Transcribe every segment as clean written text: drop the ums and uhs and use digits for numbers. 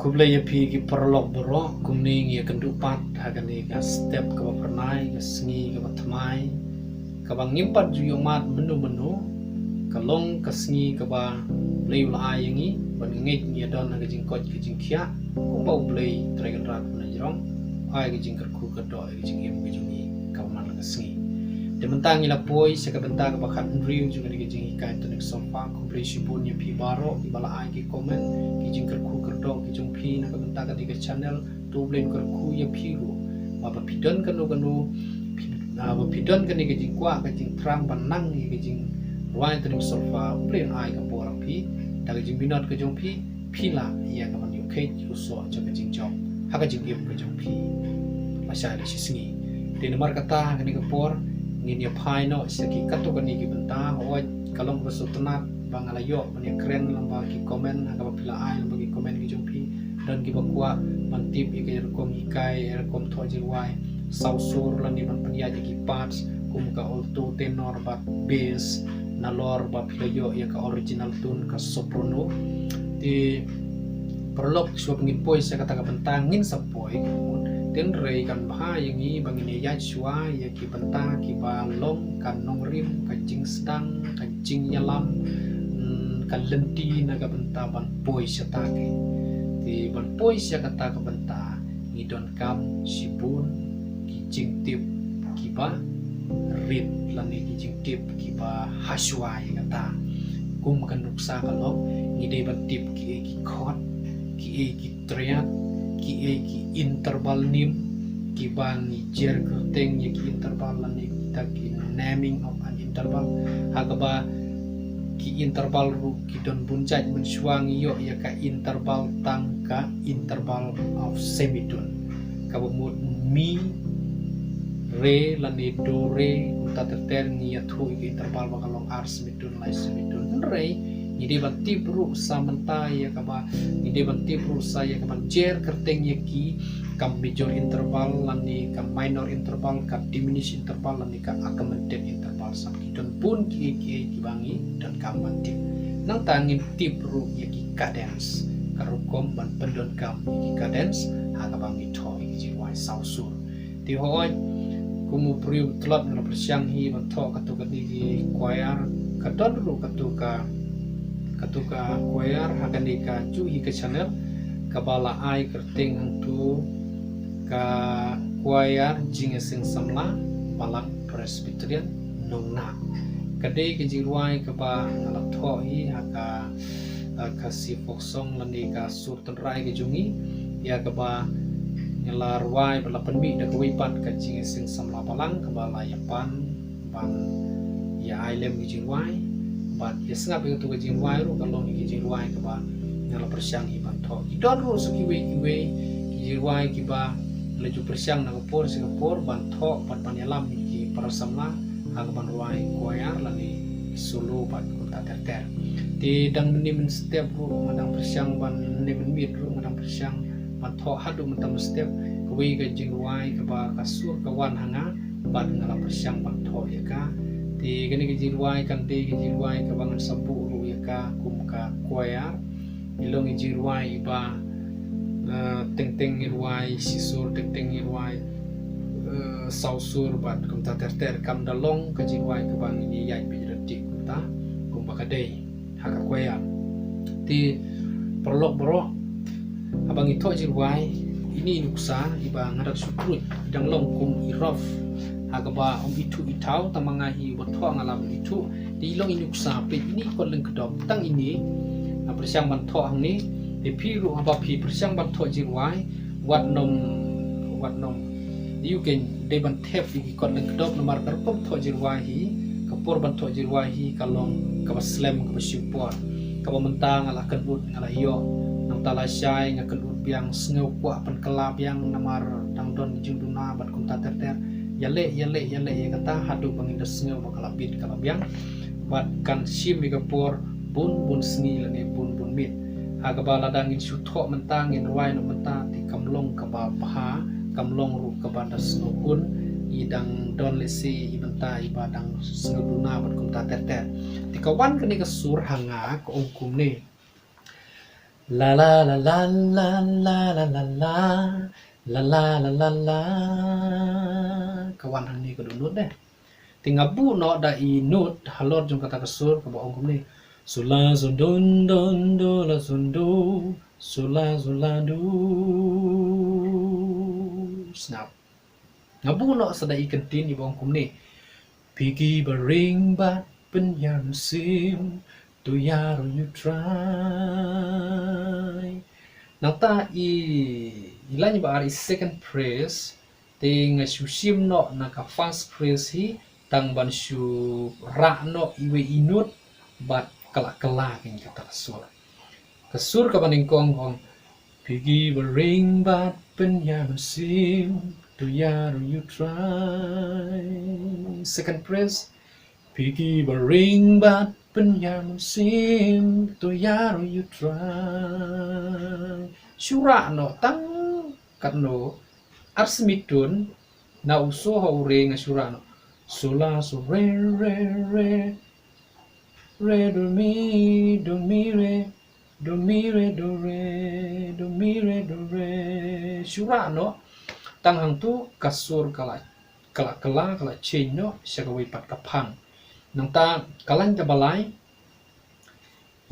Kublai api ki perlok berok kumning ya kendupat hagani ka step ka pernai ka sengi ka thamai ka bang ngimpat ju yomat menu kalong ka sengi ka ba blai la ayangi ban ngit ya don ka jingkot ka jingkhia kumbau blai tragan rat na jirong ai ka jingkar ku ka do ka jingem ka jungi ka man ka sengi de mentang ila poi sa ka benta ka bakhat riu ju ka jingi kai to nek sofa kublai shibun ya pi baro ibala ai ki komen ki jingkar ku dok kijung pi na kabenta ka diga channel tu blin kar ku ya phiru ma ba pidon kanu na ba pidon kan ni jing kwa ka jing trang banang ni jing ruai tring sofa blin ai ka por pi da jing binot ka jung pi phila ya ka man yu khe ju so cha ka jing jong ha ka jing yem ka jung pi ma sha ni singi de namar kata ka ni ka por ngin ya phai no saki ka to ka ni ki benta oi kalong ba sutnat bangalayo mani keren lamba ki komen aga pila ai lamba ki komen ki jumpi dan ki bakwa mantip ki rekom ikai rekom thojirwai sausur lani man panya ki parts kum ka alto tenor ba bass nalor ba pilayo ya ka original tune ka soprano di perlok so pengin poi sa kata ka bentangin sa poi den rei kan bah yang ni bangin ya chua ya ki benta ki ba long kan nong rim ka jing stang ka jing yalam kalenti naga benta ban poi satake ti ban poi kata ka benta ngidon kam sibun kijing tip kiba rit lani kijing tip kiba haswai kata kum kan nuksa kalong ngide ban tip ki khot ki triat ki interval nim kiba ngijer kerteng ki interval lani kita ki naming of an interval hagaba ki interval ru ki don buncaj mensuang yo ya ka interval tang ka interval of semitone ka bumut mi re lani do re uta terter ni ya thu ki interval bakalong ar semitone lai semitone re ni de banti bru samanta ya ka ba ni de banti bru sa ya ka ban jer kerteng ya ki kam major interval lani ka minor interval ka diminished interval lani ka augmented interval sam don pun ki bangi dan kaman tip nang tangin tip ru ya ki cadence karukom ban pendon kam ki cadence ha ka bangi tho ki jiwai sausur ti hoi kumu priu tlot na persiang hi ban tho ka tu ka di choir ka don ru ka tu ka choir ha ka ni ka chu hi ka channel ka bala ai kerting hang tu ka choir jing sing samla balang presbyterian nongna kadai ke jirwai ke ba ngalap tho hi aka kasi foksong lani ka sur tenrai ke jungi ya ke ba ngelar wai bala penmi da kuipat ka jing sing samla balang ke bala yapan bang ya ailem ke jirwai bat ya sengap ke tu ke jirwai ru kalong ke jirwai ke ba ngalap persiang hi ban tho idon ru sukiwe kiwe jirwai ki ba laju persiang na por singapore ban tho pat panyalam ki parasamla hagaban ruai koyar lagi solo bat kota terter di dang menim setiap ru madang persiang ban menim mit ru madang persiang ban tho hadu mentam setiap kuwi ke jing ruai ke ba kasur kawan hanga bat ngala persiang ban tho ya ka di gani ke jing ruai kan di ke jing ruai ke bangan sabu ru ya ka kum ka koyar ilong jing ruai ba teng-teng ruai sisur teng-teng ruai sausur bat kumta terter kam dalong ka jiwai ka bang ni yai pejretik kumta kumpa kadai haka kwaya ti perlok bro abang itu jiwai ini nuksa iba ngadak sukrut dang long kum irof haka ba om itu itau tamangahi watho ngalam itu di long inuksa pe ini kon leng kedop tang ini na persiang ban tho hang ni di piru apa pi persiang ban tho jiwai wat nom you can de ban thep di kon leng kedop nomor terpom tho jirwahi kapor ban tho jirwahi kalong ka slam ka simpor ka mentang ala kedut ala yo nang tala syai nga kedut biang sneu kwa pan kelap yang namar dang don junduna ban kunta terter yale ya kata hadu banginda sneu bakalabit kalabiang bat kan sim mi kapor bun sngi lani bun mit aga bala dangin sutho mentang in ruai no menta ti kamlong ka ba paha kamlong ru kepada senukun idang don lesi ibenta ibadang senuduna berkumta terter tikawan kini kesur hanga ke ungkum ni la la la la la la la la la la la la la la kawan hang ni ko nut deh tinggal bu no da I nut halor jong kata kasur ke baong kum ni sula sundun don do la sundu sula sula du snap ngabu no sada ikan tin I baong kum ni Pigi bering bat penyam sim tu yaro you try nata ilanya ba ari second phrase ting susim no naka first phrase hi tang ban su ra no iwe inut bat kala king kata kasur ka baning kong Pigi bering bat penyam sim tu yaro you try second phrase Pigi bering bat penyam sim tu yaro you try Syura no tang kat no arsmitun na uso haure nga syura no Sola so re re re re do mi re do mi re do re do mi re do re syura no tang hang tu kasur kala chain no syagawi pat kapang nang ta kalang ta balai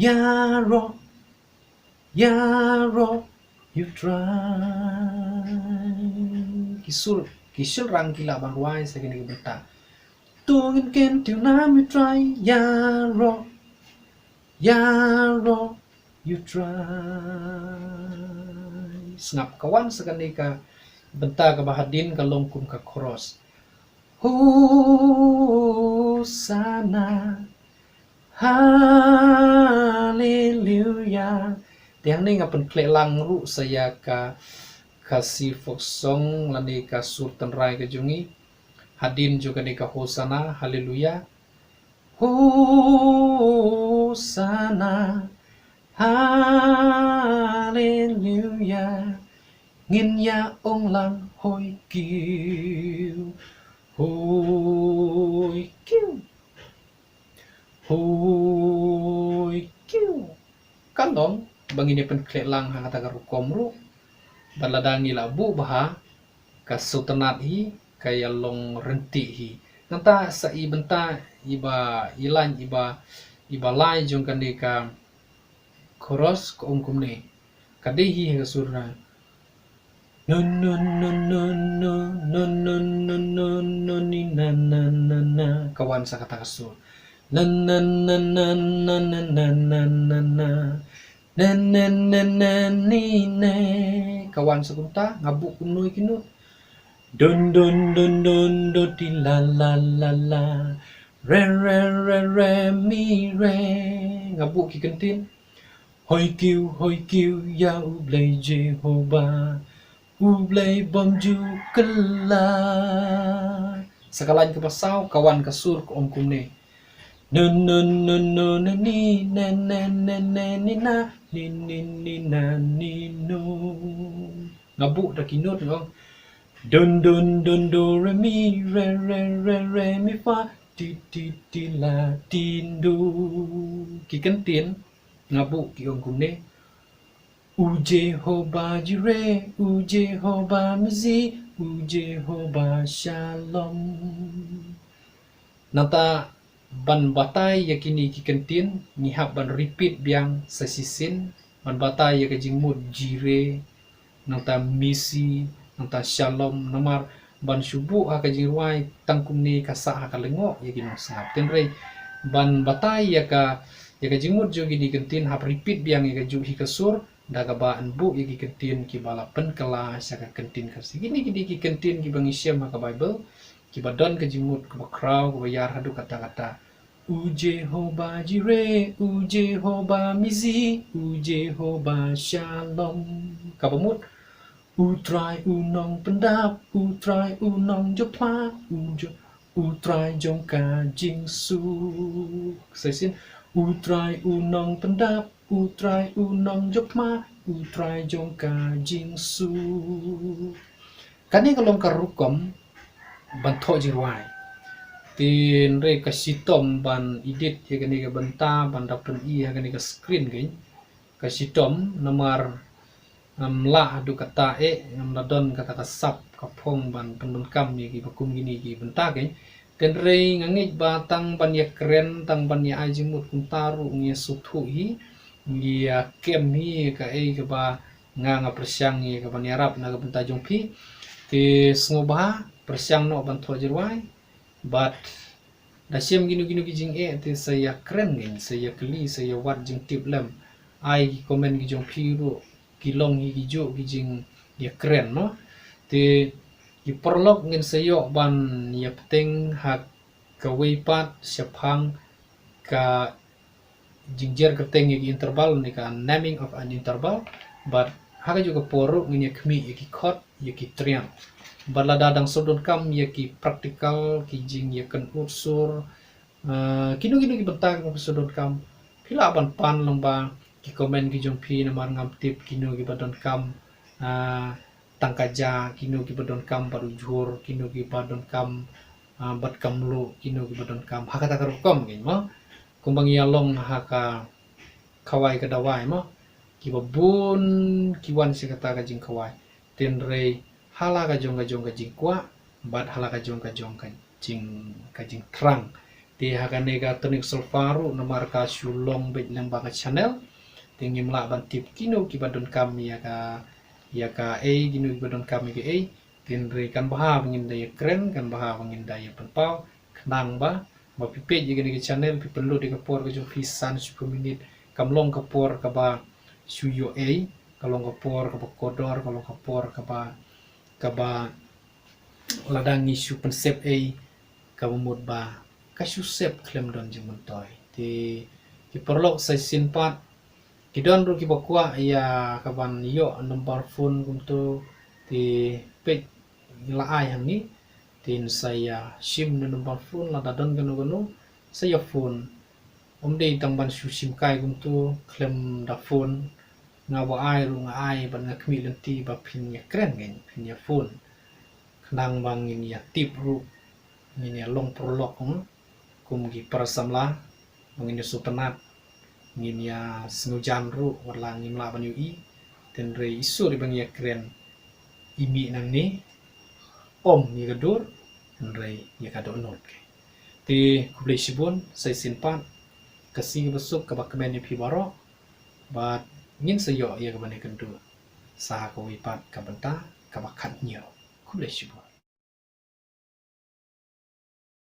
yaro you try kisul rang kila bangwai sa kini benta tungin ken tiu nam you try yaro you try snap kawan sekali ka benta ka bahadin ka longkum ka cross Hosana Hallelujah tiang ni ngapen klelang ru saya ka kasih foksong lani ka surtan rai ka jungi hadin juga ni ka hosana haleluya hosana haleluya ngin ya ong lang hoi kiu kalong bangini pen klelang hang kata rukom ru baladangi labu baha kasutanat hi kaya long renti hi nanta sa ibenta iba ilan iba lai jong kanika koros ko ungkum ni kadehi ka surna no no no no no no no no no no ni na na na na kawan sa kata kasur na na na na na na na na na na ni ne kawan sa kumta ngabu kunoy kinut don don don don do ti la la la la re re re re mi re ngabu ki kentin hoi kiu ya ublay Jehovah ublay bomju kala sakalan ke pasau kawan kasur ko ongkum ni no no no no no ni na na na na ni na ni ni na ni no ngabu da kinot ngong don don don do re mi re mi fa ti la tin do ki kentin ngabu ki ongkum ni U Jehovah Jireh, U Jehovah Mizi, U Jehovah Shalom. Nata ban batai yakini ki kentin ngihap ban repeat biang sasisin ban batai ya kajingmut Jireh nata misi nata Shalom namar ban subu ha kajingwai tangkum ni kasa ha kalengok yakin sahab tenre ban batai ya kajingmut jogi di kentin hap repeat biang ya kaju hi kasur daga ba anbu yagi kentin ki bala penkala saka kentin kasi gini ki kentin ki bangisyam maka Bible ki badon ke jimut ke bakraw ke bayar hadu kata-kata U Jehovah Jireh U Jehovah Mizi U Jehovah Shalom kabamut U try u nong pendap U try u nong jopla U try jong ka jingsu sesin U try u nong pendap U try u nong jokma U try jong ka jingsu kani kalong karukom ban tho jirwai tin re ka sitom ban edit ya kani ka banta ban dapun I ya kani ka screen gin kasitom nomor la adu kata ngam ladon kata sap kapong ban pendon kam ye gi bakum gini gi bentake ten rei ngangit ba tang ban ye keren tang ban ye ajimut kuntaru ngi suthu hi ngi kem hi ka ke ba nga persyang ye ka ban yarap na ka benta jongpi ti sngoba persyang no ban tho jirwai but dasyem ginu-ginu kijing ti saya keren ngin saya keli saya wat jing tip lem ai komen gi jong piru kilong hi gijo kijing ya keren no ti ki perlok ngin sayo ban ya peteng hak kaweipat syapang ka jingjer keteng gi interval ni ka naming of an interval but haka juga poru ngin ya kmi ya ki khot ya ki triang bala dadang sodon kam ya ki praktikal ki jing ya kan unsur kinu-kinu ki bentang ko sodon kam pila ban pan lomba ki komen ki jong pi namar ngam tip kinu ki badon kam tangkaja kinu ki badon kam baru jur kinu ki badon kam bat kamlu kinu ki badon kam haka takar kom ngin mo kumbang yalong haka kawai ka dawai mo ki babun ki wan si kata ka jing kawai tenrei hala ka jong ka jing kwa bat hala ka jong ka jing trang ti haka nega tonik sulfaru nomor ka sulong bet lembang channel tingim la ban tip kinu ki badon kam ya ka kinu ki badon kam ki tenrei kan baha ngin daya keren kan baha ngin daya penpau kenang ba ma pipet je gini channel pi perlu di kapor ke jong pisan 10 minit kamlong kapor ka ba suyo kalong kapor ka ba kodor kalong kapor ka ba ladang isu pensep ka mud ba ka sep klem don je mentoy ti ki perlu sai sinpat kidon ru ki bakwa ya kaban yo nomor phone kuntu ti pet laai hang ni tin saya sim nomor phone la dadon ganu saya phone dei tang ban su sim kai kuntu klem da phone ngawa ai ru ngai ban ngakmi lenti ba pin ya kren ngin pin ya phone nang bang in ya tip ru ni ya long prolog kum gi prasamla ngin supenat ngin ya snujan ru warlang ngin la ban ui ten re isu ri bang ya kren imi nang ni om ni gadur re ya kado not ti kublai sibun sai sinpat kasih besuk ka bakmen ni pibaro bat ngin sayo ya ka bane kendu sa ko wipat ka benta ka bakat nyo kublai sibun